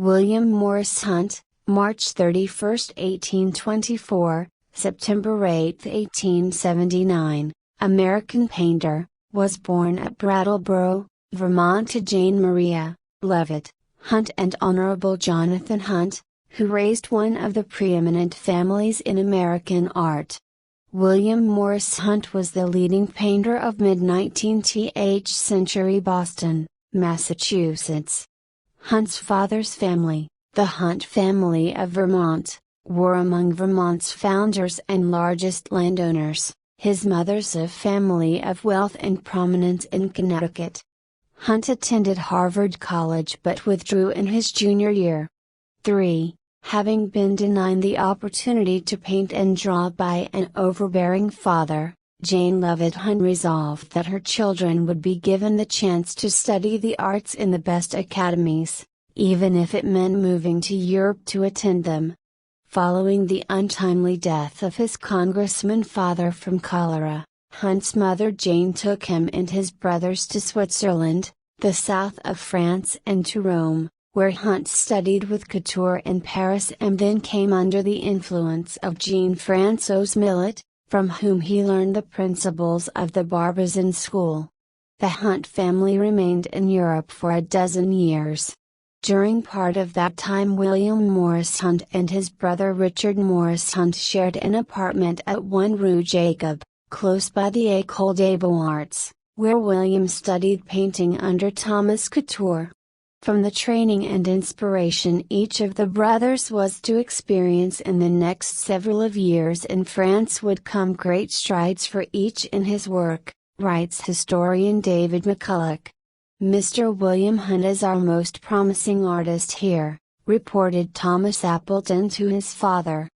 William Morris Hunt, March 31, 1824, September 8, 1879, American painter, was born at Brattleboro, Vermont to Jane Maria Leavitt Hunt and Honorable Jonathan Hunt, who raised one of the preeminent families in American art. William Morris Hunt was the leading painter of mid-19th century Boston, Massachusetts. Hunt's father's family, the Hunt family of Vermont, were among Vermont's founders and largest landowners, his mother's a family of wealth and prominence in Connecticut. Hunt attended Harvard College but withdrew in his junior year. 3. Having been denied the opportunity to paint and draw by an overbearing father, Jane Leavitt Hunt resolved that her children would be given the chance to study the arts in the best academies, even if it meant moving to Europe to attend them. Following the untimely death of his congressman father from cholera, Hunt's mother Jane took him and his brothers to Switzerland, the south of France, and to Rome, where Hunt studied with Couture in Paris and then came under the influence of Jean-François Millet, from whom he learned the principles of the Barbizon school. The Hunt family remained in Europe for a dozen years. During part of that time William Morris Hunt and his brother Richard Morris Hunt shared an apartment at 1 Rue Jacob, close by the École des Beaux-Arts, where William studied painting under Thomas Couture. From the training and inspiration each of the brothers was to experience in the next several of years in France would come great strides for each in his work, writes historian David McCulloch. Mr. William Hunt is our most promising artist here, reported Thomas Appleton to his father.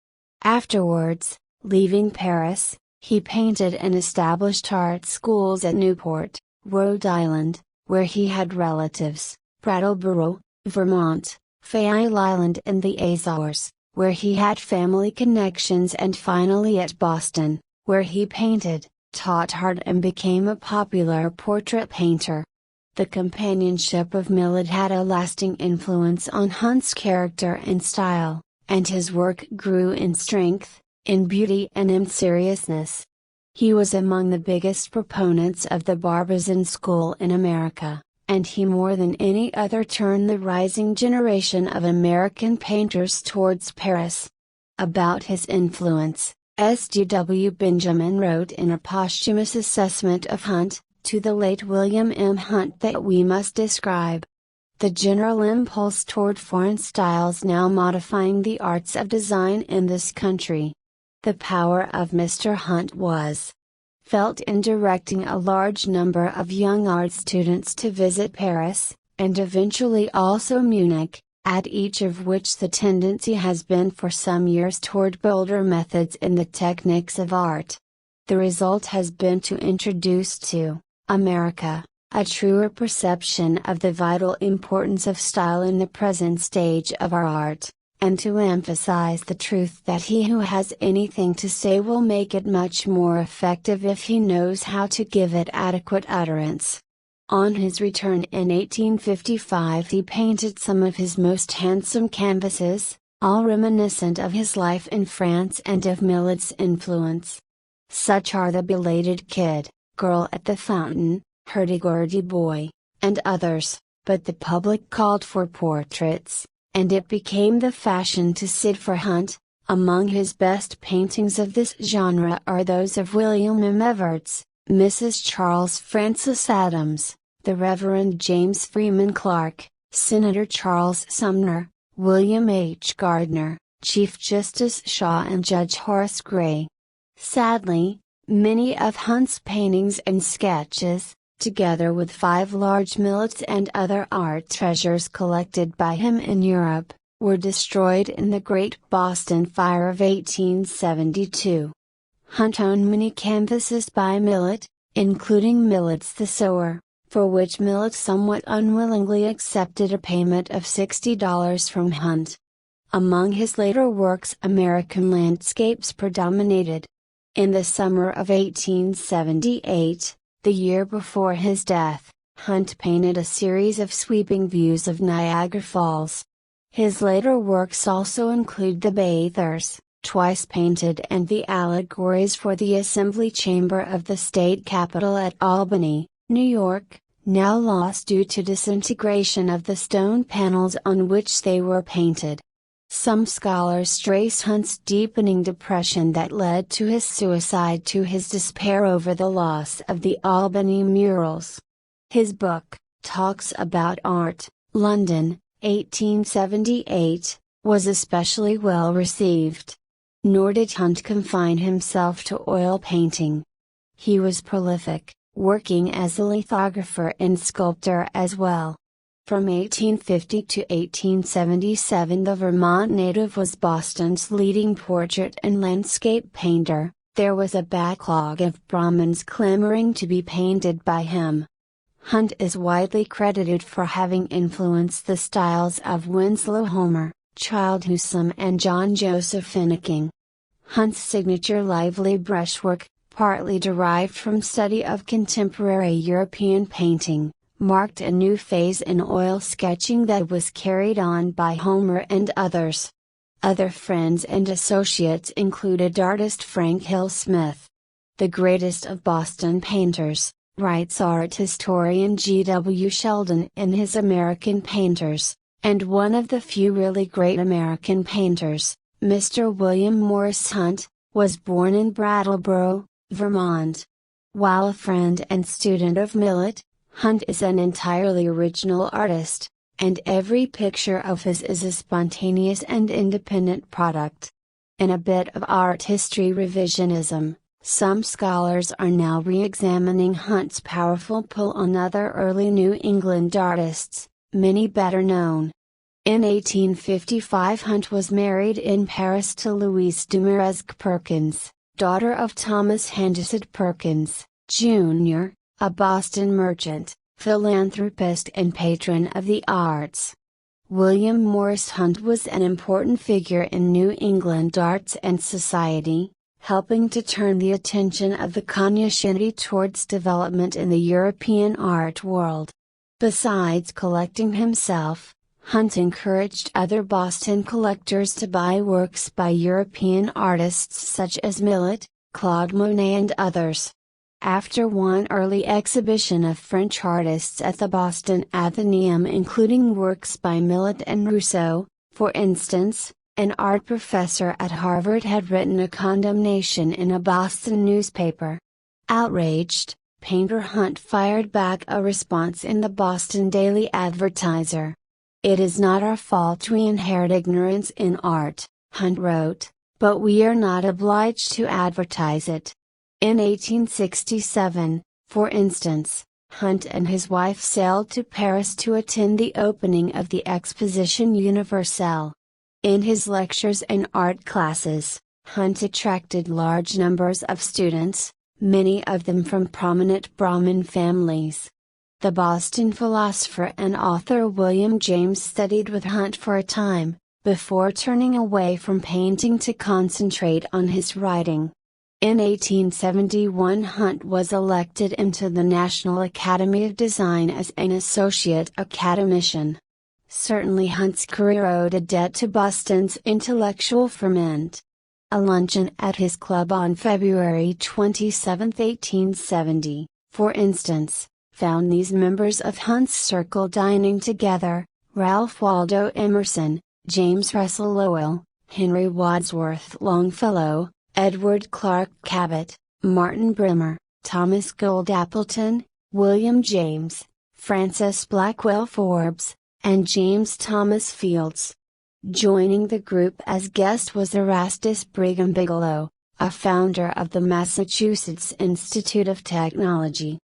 Afterwards, leaving Paris, he painted and established art schools at Newport, Rhode Island, where he had relatives, Brattleboro, Vermont, Fayette Island and the Azores, where he had family connections, and finally at Boston, where he painted, taught art and became a popular portrait painter. The companionship of Millet had a lasting influence on Hunt's character and style, and his work grew in strength, in beauty and in seriousness. He was among the biggest proponents of the Barbizon school in America, and he more than any other turned the rising generation of American painters towards Paris. About his influence, S.G.W. Benjamin wrote in a posthumous assessment of Hunt, to the late William M. Hunt, that we must describe the general impulse toward foreign styles now modifying the arts of design in this country. The power of Mr. Hunt was felt in directing a large number of young art students to visit Paris, and eventually also Munich, at each of which the tendency has been for some years toward bolder methods in the techniques of art. The result has been to introduce to America a truer perception of the vital importance of style in the present stage of our art, and to emphasize the truth that he who has anything to say will make it much more effective if he knows how to give it adequate utterance. On his return in 1855 he painted some of his most handsome canvases, all reminiscent of his life in France and of Millet's influence. Such are The Belated Kid, Girl at the Fountain, Hurdy-Gurdy Boy, and others, but the public called for portraits, and it became the fashion to sit for Hunt. Among his best paintings of this genre are those of William M. Evarts, Mrs. Charles Francis Adams, the Reverend James Freeman Clarke, Senator Charles Sumner, William H. Gardner, Chief Justice Shaw and Judge Horace Gray. Sadly, many of Hunt's paintings and sketches, together with 5 large Millets and other art treasures collected by him in Europe, were destroyed in the Great Boston Fire of 1872. Hunt owned many canvases by Millet, including Millet's The Sower, for which Millet somewhat unwillingly accepted a payment of $60 from Hunt. Among his later works American landscapes predominated. In the summer of 1878, the year before his death, Hunt painted a series of sweeping views of Niagara Falls. His later works also include The Bathers, twice painted, and the allegories for the Assembly Chamber of the state capitol at Albany, New York, now lost due to disintegration of the stone panels on which they were painted. Some scholars trace Hunt's deepening depression that led to his suicide to his despair over the loss of the Albany murals. His book, Talks About Art, London, 1878, was especially well received. Nor did Hunt confine himself to oil painting. He was prolific, working as a lithographer and sculptor as well. From 1850 to 1877, the Vermont native was Boston's leading portrait and landscape painter. There was a backlog of Brahmins clamoring to be painted by him. Hunt is widely credited for having influenced the styles of Winslow Homer, Childe Hassam, and John Joseph Finucane. Hunt's signature lively brushwork, partly derived from study of contemporary European painting, marked a new phase in oil sketching that was carried on by Homer and others. Other friends and associates included artist Frank Hill Smith. The greatest of Boston painters, writes art historian G. W. Sheldon in his American Painters, and one of the few really great American painters, Mr. William Morris Hunt, was born in Brattleboro, Vermont. While a friend and student of Millet, Hunt is an entirely original artist, and every picture of his is a spontaneous and independent product. In a bit of art history revisionism, some scholars are now re-examining Hunt's powerful pull on other early New England artists, many better known. In 1855, Hunt was married in Paris to Louise Dumaresque Perkins, daughter of Thomas Handised Perkins, Jr., a Boston merchant, philanthropist and patron of the arts. William Morris Hunt was an important figure in New England arts and society, helping to turn the attention of the cognoscenti towards development in the European art world. Besides collecting himself, Hunt encouraged other Boston collectors to buy works by European artists such as Millet, Claude Monet, and others. After one early exhibition of French artists at the Boston Athenaeum, including works by Millet and Rousseau, for instance, an art professor at Harvard had written a condemnation in a Boston newspaper. Outraged, painter Hunt fired back a response in the Boston Daily Advertiser. "It is not our fault we inherit ignorance in art," Hunt wrote, "but we are not obliged to advertise it." In 1867, for instance, Hunt and his wife sailed to Paris to attend the opening of the Exposition Universelle. In his lectures and art classes, Hunt attracted large numbers of students, many of them from prominent Brahmin families. The Boston philosopher and author William James studied with Hunt for a time, before turning away from painting to concentrate on his writing. In 1871, Hunt was elected into the National Academy of Design as an associate academician. Certainly Hunt's career owed a debt to Boston's intellectual ferment. A luncheon at his club on February 27, 1870, for instance, found these members of Hunt's circle dining together: Ralph Waldo Emerson, James Russell Lowell, Henry Wadsworth Longfellow, Edward Clark Cabot, Martin Brimmer, Thomas Gould Appleton, William James, Francis Blackwell Forbes, and James Thomas Fields. Joining the group as guest was Erastus Brigham Bigelow, a founder of the Massachusetts Institute of Technology.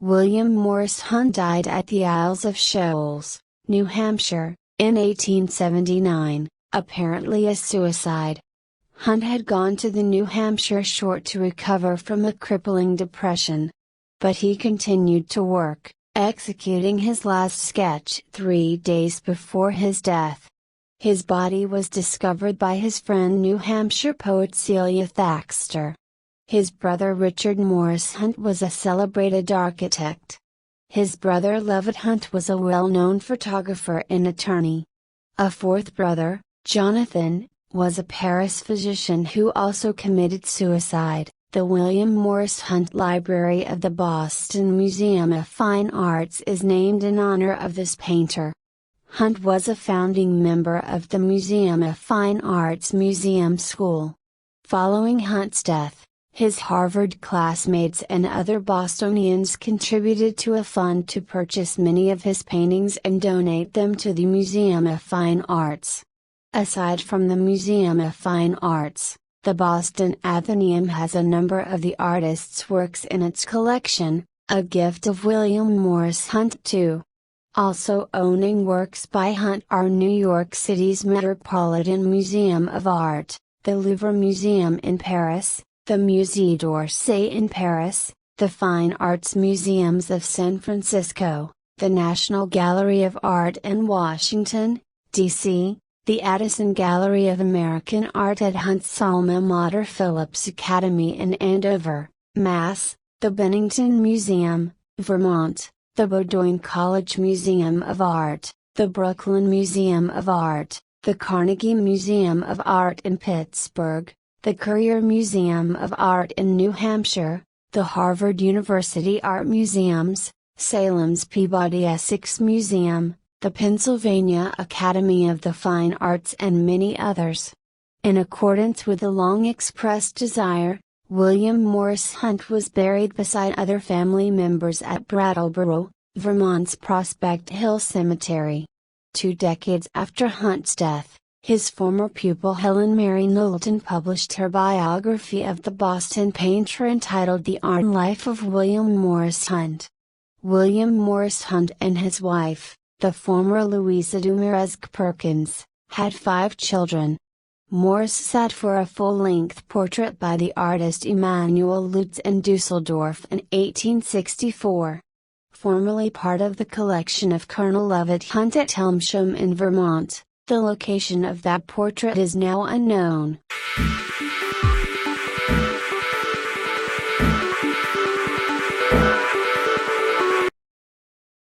William Morris Hunt died at the Isles of Shoals, New Hampshire, in 1879, apparently a suicide. Hunt had gone to the New Hampshire shore to recover from a crippling depression. But he continued to work, executing his last sketch 3 days before his death. His body was discovered by his friend New Hampshire poet Celia Thaxter. His brother Richard Morris Hunt was a celebrated architect. His brother Levitt Hunt was a well-known photographer and attorney. A fourth brother, Jonathan, was a Paris physician who also committed suicide. The William Morris Hunt Library of the Boston Museum of Fine Arts is named in honor of this painter. Hunt was a founding member of the Museum of Fine Arts Museum School. Following Hunt's death, his Harvard classmates and other Bostonians contributed to a fund to purchase many of his paintings and donate them to the Museum of Fine Arts. Aside from the Museum of Fine Arts, the Boston Athenaeum has a number of the artist's works in its collection, a gift of William Morris Hunt too. Also owning works by Hunt are New York City's Metropolitan Museum of Art, the Louvre Museum in Paris, the Musée d'Orsay in Paris, the Fine Arts Museums of San Francisco, the National Gallery of Art in Washington, D.C., the Addison Gallery of American Art at Hunt's alma mater Phillips Academy in Andover, Mass., the Bennington Museum, Vermont, the Bowdoin College Museum of Art, the Brooklyn Museum of Art, the Carnegie Museum of Art in Pittsburgh, the Currier Museum of Art in New Hampshire, the Harvard University Art Museums, Salem's Peabody Essex Museum, the Pennsylvania Academy of the Fine Arts and many others. In accordance with a long expressed desire, William Morris Hunt was buried beside other family members at Brattleboro, Vermont's Prospect Hill Cemetery. 2 decades after Hunt's death, his former pupil Helen Mary Knowlton published her biography of the Boston painter entitled The Art and Life of William Morris Hunt. William Morris Hunt and his wife, the former Louisa Dumerez Perkins, had 5 children. Morris sat for a full-length portrait by the artist Emanuel Lutz in Dusseldorf in 1864. Formerly part of the collection of Colonel Lovett Hunt at Elmsham in Vermont, the location of that portrait is now unknown.